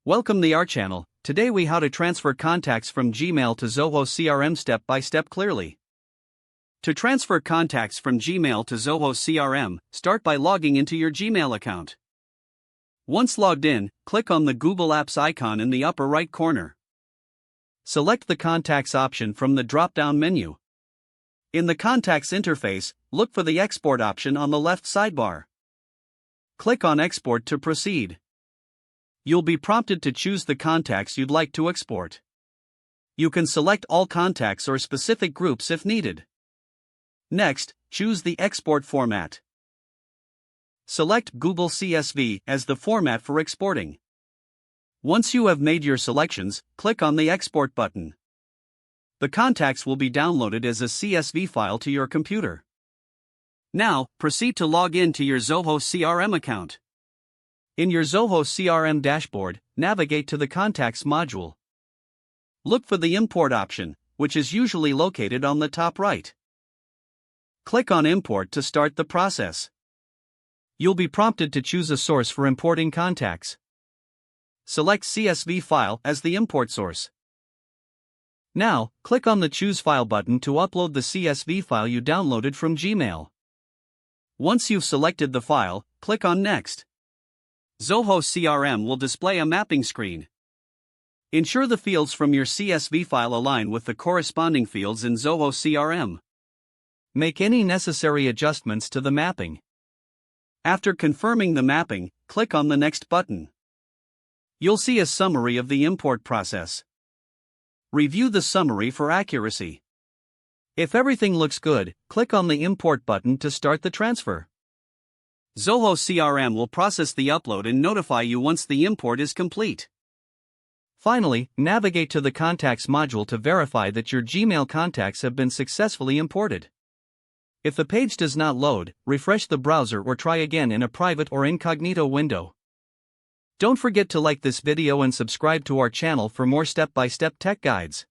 Welcome to our channel. Today we how to transfer contacts from Gmail to Zoho CRM step by step clearly. To transfer contacts from Gmail to Zoho CRM, start by logging into your Gmail account. Once logged in, click on the Google Apps icon in the upper right corner. Select the Contacts option from the drop-down menu. In the Contacts interface, look for the Export option on the left sidebar. Click on Export to proceed. You'll be prompted to choose the contacts you'd like to export. You can select all contacts or specific groups if needed. Next, choose the export format. Select Google CSV as the format for exporting. Once you have made your selections, click on the Export button. The contacts will be downloaded as a CSV file to your computer. Now, proceed to log in to your Zoho CRM account. In your Zoho CRM dashboard, navigate to the Contacts module. Look for the Import option, which is usually located on the top right. Click on Import to start the process. You'll be prompted to choose a source for importing contacts. Select CSV file as the import source. Now, click on the Choose File button to upload the CSV file you downloaded from Gmail. Once you've selected the file, click on Next. Zoho CRM will display a mapping screen. Ensure the fields from your CSV file align with the corresponding fields in Zoho CRM. Make any necessary adjustments to the mapping. After confirming the mapping, click on the Next button. You'll see a summary of the import process. Review the summary for accuracy. If everything looks good, click on the Import button to start the transfer. Zoho CRM will process the upload and notify you once the import is complete. Finally, navigate to the Contacts module to verify that your Gmail contacts have been successfully imported. If the page does not load, refresh the browser or try again in a private or incognito window. Don't forget to like this video and subscribe to our channel for more step-by-step tech guides.